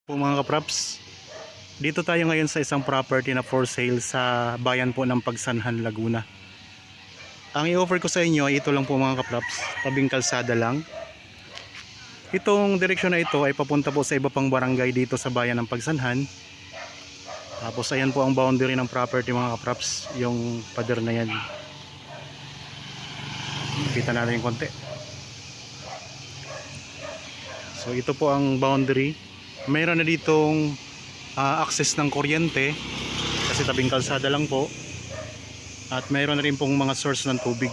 Po mga kapraps, dito tayo ngayon sa isang property na for sale sa bayan po ng Pagsanhan, Laguna. Ang i-offer ko sa inyo ay ito lang po mga kapraps, tabing kalsada lang. Itong direksyon na ito ay papunta po sa iba pang barangay dito sa bayan ng Pagsanhan. Tapos ayan po ang boundary ng property mga kapraps, yung pader na yan. Kita natin yung konti. So ito po ang boundary. Mayroon na ditong access ng kuryente kasi tabing kalsada lang po, at mayroon na rin pong mga source ng tubig.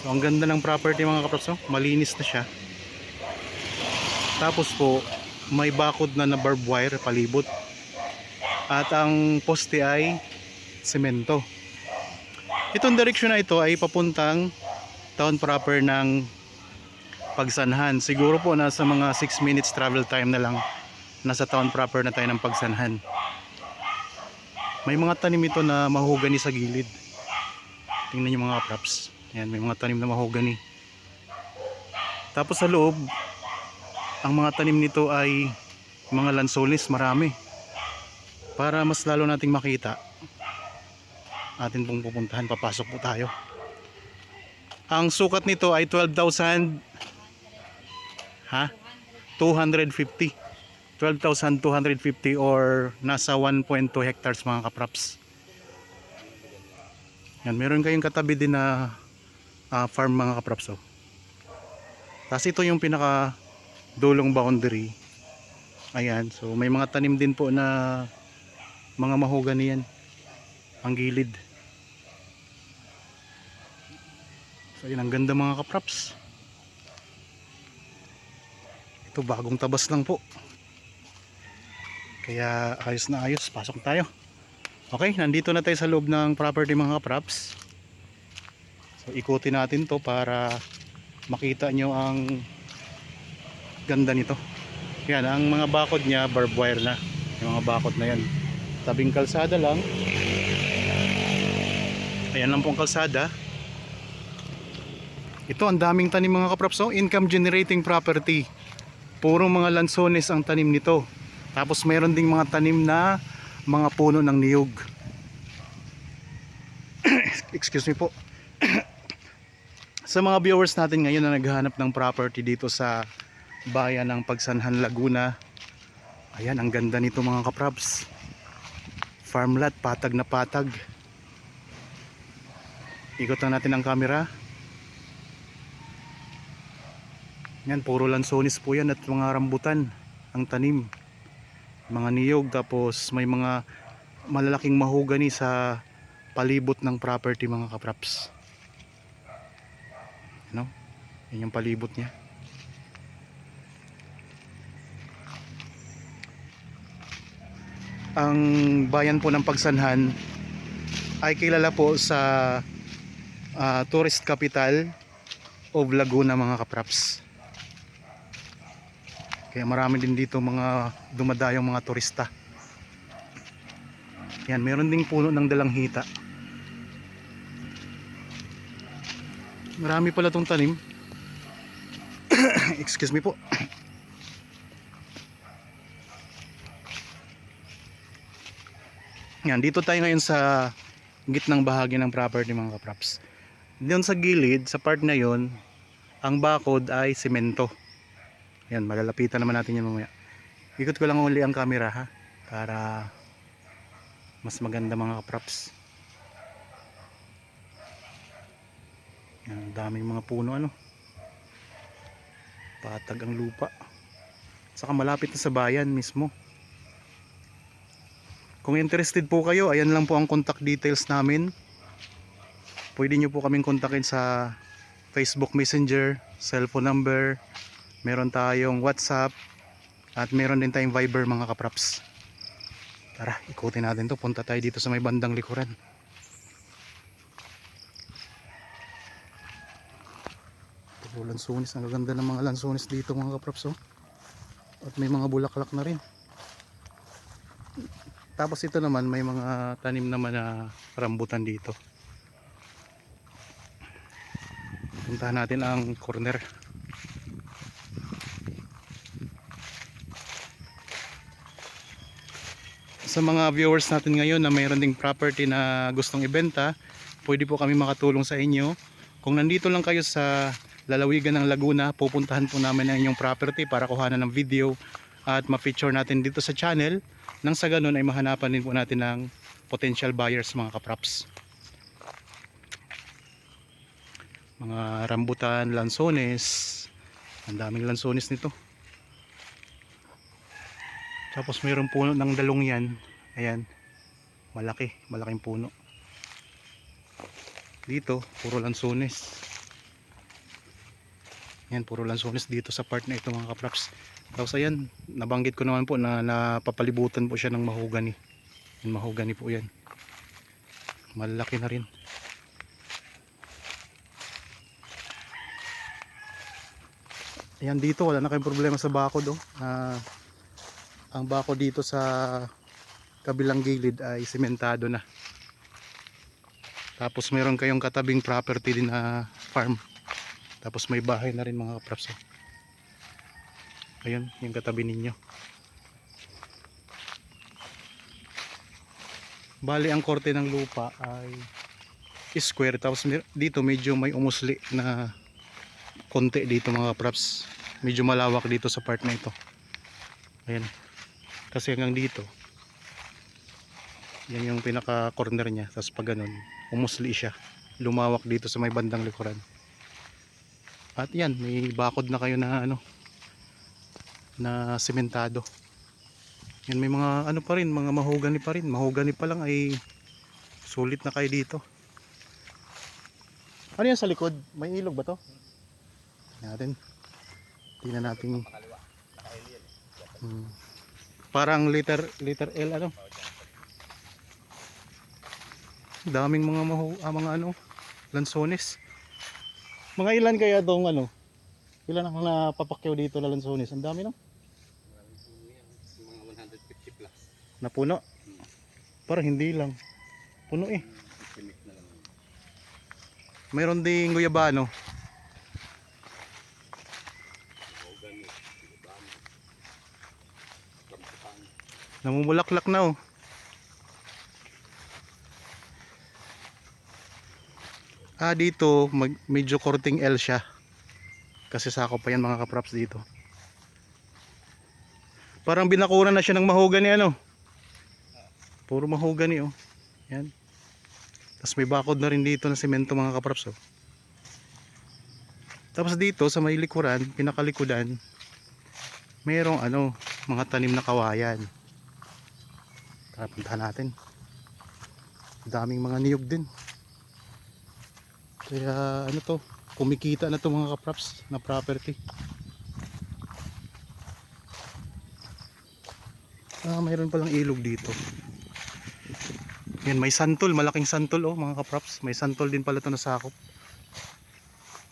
So ang ganda ng property mga kapraps, malinis na siya. Tapos po may bakod na barbed wire palibot, at ang poste ay semento. Itong direksyon na ito ay papuntang town proper ng Pagsanhan. Siguro po nasa mga 6 minutes travel time na lang, nasa town proper na tayo ng Pagsanhan. May mga tanim ito na mahogany sa gilid. Tingnan nyo mga props. Ayan, may mga tanim na mahogany. Tapos sa loob, ang mga tanim nito ay mga lansones, marami. Para mas lalo nating makita, atin pong pupuntahan, papasok po tayo. Ang sukat nito ay 12,250. 12,250 or nasa 1.2 hectares mga kapraps. Yan, meron kayong katabi din na farm mga kapraps. Tapos ito yung pinaka dulong boundary. Ayan, so may mga tanim din po na mga mahogany yan, ang gilid. So yun, ang ganda mga kapraps. Ito bagong tabas lang po, kaya ayos na ayos. Pasok tayo. Okay, nandito na tayo sa loob ng property mga kapraps. So ikutin natin to para makita nyo ang ganda nito. Yan, ang mga bakod nya barbed wire na. Yung mga bakod na yan, tabing kalsada lang. Ayan lang pong kalsada. Ito, ang daming tanim mga kapraps. Income generating property. Puro mga lansones ang tanim nito. Tapos mayroon ding mga tanim na mga puno ng niyog. Excuse me po. Sa mga viewers natin ngayon na naghahanap ng property dito sa bayan ng Pagsanhan, Laguna, ayan, ang ganda nito mga kaprabs. Farmlot, patag na patag. Ikot lang natin ang camera. Yan, puro lansones po yan at mga rambutan ang tanim, mga niyog. Tapos may mga malalaking mahogany sa palibot ng property mga kapraps. Ano? Yan yung palibot niya. Ang bayan po ng Pagsanhan ay kilala po sa tourist capital of Laguna mga kapraps. Kaya marami din dito mga dumadayong mga turista. Yan, meron ding puno ng dalanghita. Marami pala tong tanim. Excuse me po. Yan, dito tayo ngayon sa gitnang bahagi ng property mga kapraps. Doon sa gilid, sa part na yon, ang bakod ay semento. Yan, malalapitan naman natin yan mamaya. Ikot ko lang uli ang camera ha, para mas maganda mga kapraps. Yan, daming mga puno ano. Patag ang lupa. Saka malapit na sa bayan mismo. Kung interested po kayo, ayan lang po ang contact details namin. Pwede nyo po kaming kontakin sa Facebook Messenger, cellphone number. Meron tayong WhatsApp at meron din tayong Viber mga kapraps. Tara, ikutin natin to. Punta tayo dito sa may bandang likuran. Ito, lansones. Ang ganda ng mga lansones dito mga kapraps. At may mga bulaklak na rin. Tapos ito naman may mga tanim naman na rambutan dito. Puntahan natin ang corner. Sa mga viewers natin ngayon na mayroon ding property na gustong ibenta, pwede po kami makatulong sa inyo. Kung nandito lang kayo sa lalawigan ng Laguna, pupuntahan po namin ang inyong property para kuhanan ng video at ma-feature natin dito sa channel. Nang sa ganun ay mahanapan din po natin ng potential buyers mga kapraps. Mga rambutan, lansones, ang daming lansones nito. Tapos mayroong puno ng dalong yan. Ayan. Malaking puno. Dito, puro lansones. Ayan, puro lansones dito sa part na ito mga kapraps. Tapos ayan, nabanggit ko naman po na napapalibutan po siya ng mahogany. Yung mahogany po yan. Malaki na rin. Ayan dito, wala na kayong problema sa bakod oh. Ang bako dito sa kabilang gilid ay sementado na. Tapos meron kayong katabing property din na farm. Tapos may bahay na rin mga kapraps. Ayun, yung katabi ninyo. Bali ang korte ng lupa ay square. Tapos dito medyo may umusli na konti dito mga kapraps. Medyo malawak dito sa part na ito. Ayan. Kasi hanggang dito yan yung pinaka corner nya. Tapos pag ganun umusli siya, lumawak dito sa may bandang likuran. At yan, may bakod na kayo na na sementado. Yan, may mga pa rin, mga mahogany pa rin. Mahogany pa lang ay sulit na kayo dito. Ano yan sa likod? May ilog ba to? Natin tingnan natin. Parang liter L daming mga lansones. Mga ilan kaya dong ilan ang napapakyaw dito na lansones? Ang dami no? Mga 150 plus. Na puno? Parang hindi lang. Puno eh. Mayroon ding guyabano. Namumulaklak na oh. Dito medyo korting L siya. Kasi sakop pa yan mga kapraps dito. Parang binakuran na siya ng mahogany Puro mahogany oh. Yan. Tapos may bakod na rin dito na semento mga kapraps oh. Tapos dito sa may likuran, pinakalikudan, mayroong mga tanim na kawayan. Tara, puntahan natin. Daming mga niyog din. Kaya kumikita na to mga kapraps na property. Mayroon palang ilog dito. Yan, may santol, malaking santol oh mga kapraps. May santol din pala to na sakop.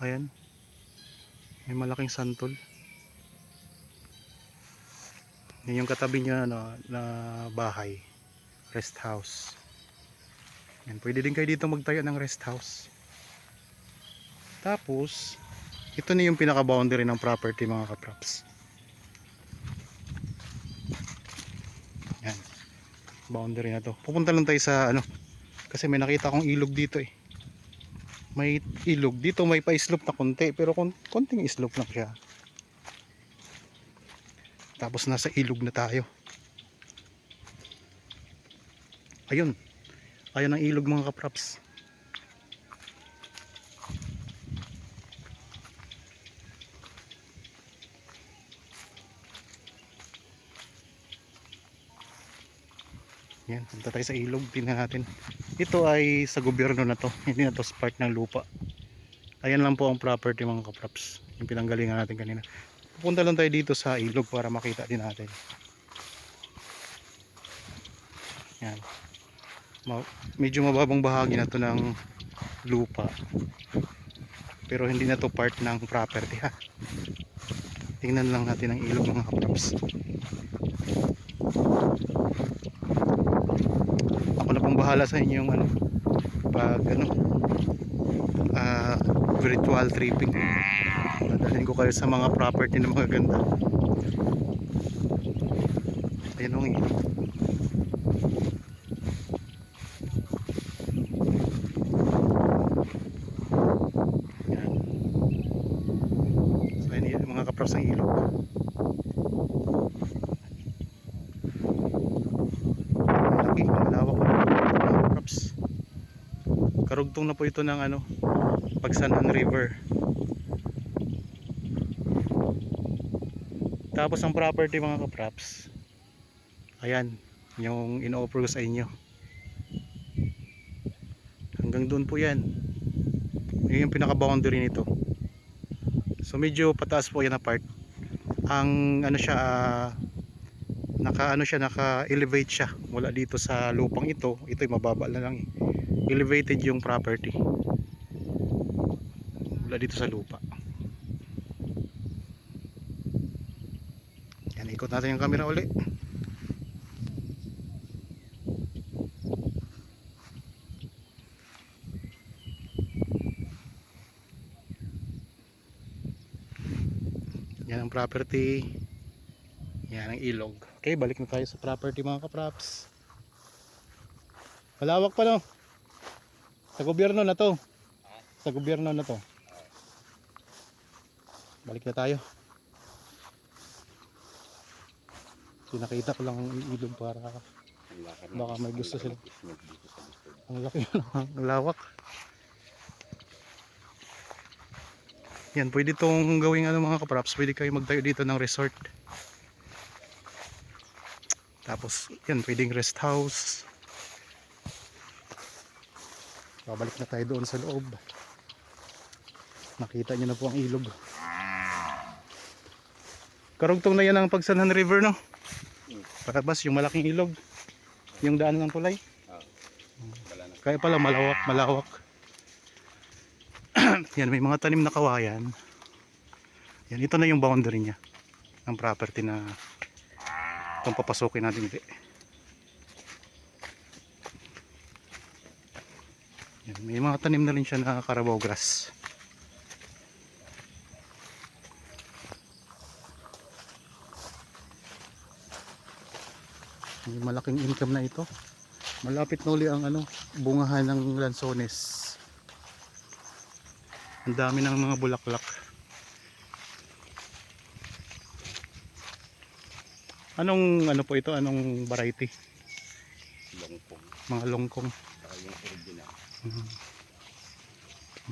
Ayan. May malaking santol. Yan yung katabi niya na bahay. Rest house. Yan, pwede din kayo dito magtayo ng rest house. Tapos ito na yung pinaka boundary ng property mga kapraps. Yan. Boundary na to. Pupunta lang tayo sa kasi may nakita akong ilog dito eh. May ilog dito, may pa-slope na konti, pero konting slope lang siya. Tapos nasa ilog na tayo. Ayun. Ayun ang ilog mga kapraps. Yan, punta tayo sa ilog, tingnan natin. Ito ay sa gobyerno na to, hindi na to part ng lupa. Ayan lang po ang property mga kapraps, yung pinanggalingan natin kanina. Pupunta lang tayo dito sa ilog para makita din natin. Yan. Medyo mababang bahagi na to ng lupa. Pero hindi na to part ng property ha. Tingnan lang natin ang ilog mga kapraps. Ako na pong bahala sa inyo yung pag virtual tripping. Dadalhin ko kayo sa mga property na magaganda. Ayun ang ilog. Karugtong na po ito ng ano, Pagsanhan River. Tapos ang property mga kapraps, ayan, yung in-offer ko sa inyo. Hanggang doon po yan. Yun yung pinaka-boundary nito. So medyo pataas po yan na part. Ang ano siya, naka-elevate siya mula dito sa lupang ito. Ito'y mababa na lang eh. Elevated yung property mula dito sa lupa. Yan, ikot natin yung camera uli. Yan ang property. Yan ang ilog. Okay, balik na tayo sa property mga kapraps. Malawak pa no? Sa gobyerno na to. Sa gobyerno na to. Balik na tayo. So, nakita ko lang ang ilog para baka may gusto sila. Ang laki yun, ang lawak. Yan, pwede itong gawing ano mga kapraps. Pwede kayo magtayo dito ng resort. Tapos yan, pwedeng rest house. Babalik na tayo doon sa loob. Nakita nyo na po ang ilog. Karugtong na yan ang Pagsanhan River no? Patabas yung malaking ilog. Yung daan ng tulay. Kaya pala malawak. Yan, may mga tanim na kawayan. Yan, ito na yung boundary niya ng property na itong papasukin natin ulit. Yan, may mga tanim na rin siya na Carabao grass. May malaking income na ito. Malapit na uli ang ano, bungahan ng lansones. Ang dami ng mga bulaklak. Anong ano po ito? Anong variety? Longkong. Mga longkong. Saka yung original.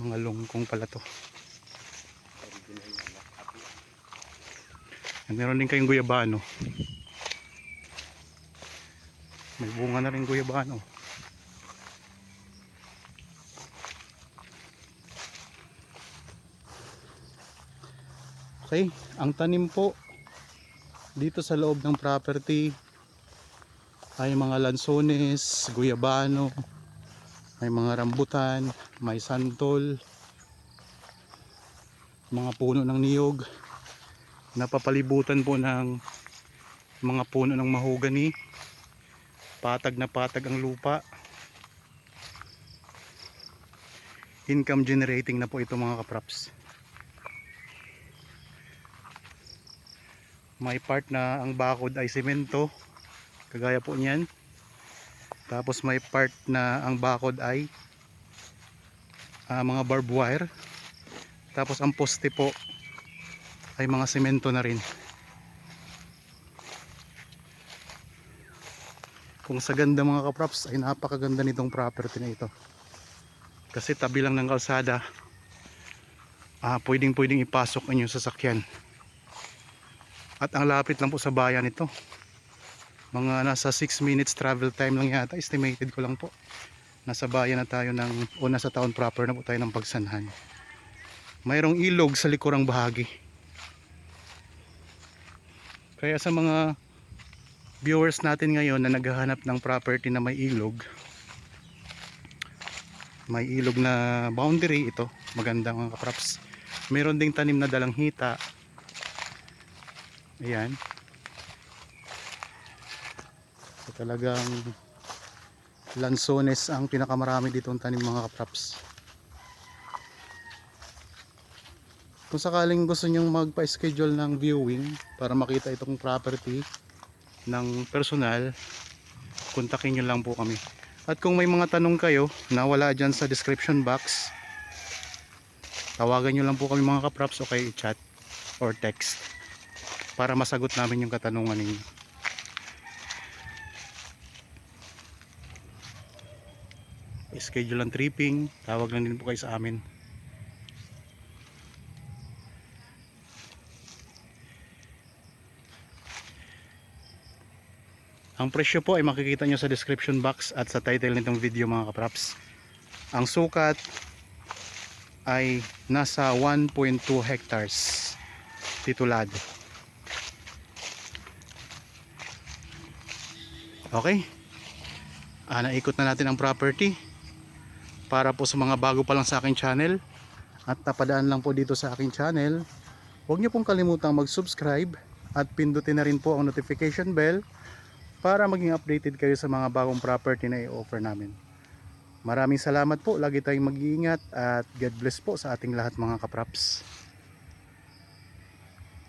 Mga longkong pala to. Original na api. Meron din kayong guyabano. May bunga na rin guyabano. Okay, ang tanim po dito sa loob ng property ay mga lansones, guyabano, may mga rambutan, may santol, mga puno ng niyog, napapalibutan po ng mga puno ng mahogany, patag na patag ang lupa. Income generating na po ito mga kapraps. May part na ang bakod ay semento, kagaya po niyan. Tapos may part na ang bakod ay mga barbed wire. Tapos ang poste po ay mga semento na rin. Kung sa ganda mga kapraps, ay napakaganda nitong property na ito. Kasi tabi lang ng kalsada, pwedeng ipasok ang inyong sasakyan. At ang lapit lang po sa bayan ito. Mga nasa 6 minutes travel time lang yata, estimated ko lang po. Nasa bayan na tayo o nasa town proper na po tayo ng Pagsanhan. Mayroong ilog sa likurang bahagi. Kaya sa mga viewers natin ngayon na naghahanap ng property na may ilog na boundary, ito maganda mga kapraps. Mayroon ding tanim na dalang hita. Ayan. So, talagang lansones ang pinakamarami ditong tanim mga kapraps. Kung sakaling gusto nyong magpa-schedule ng viewing para makita itong property ng personal, kontakin nyo lang po kami. At kung may mga tanong kayo na wala dyan sa description box, tawagan nyo lang po kami mga kapraps o kay chat or text para masagot namin yung katanungan ninyo. schedule ang tripping, tawag lang din po kayo sa amin. Ang presyo po ay makikita nyo sa description box at sa title nitong video mga kapraps. Ang sukat ay nasa 1.2 hectares titulado. Okay, naikot na natin ang property. Para po sa mga bago pa lang sa aking channel at napadaan lang po dito sa aking channel, huwag niyo pong kalimutang mag-subscribe at pindutin na rin po ang notification bell para maging updated kayo sa mga bagong property na i-offer namin. Maraming salamat po, lagi tayong mag-iingat at God bless po sa ating lahat mga kapraps.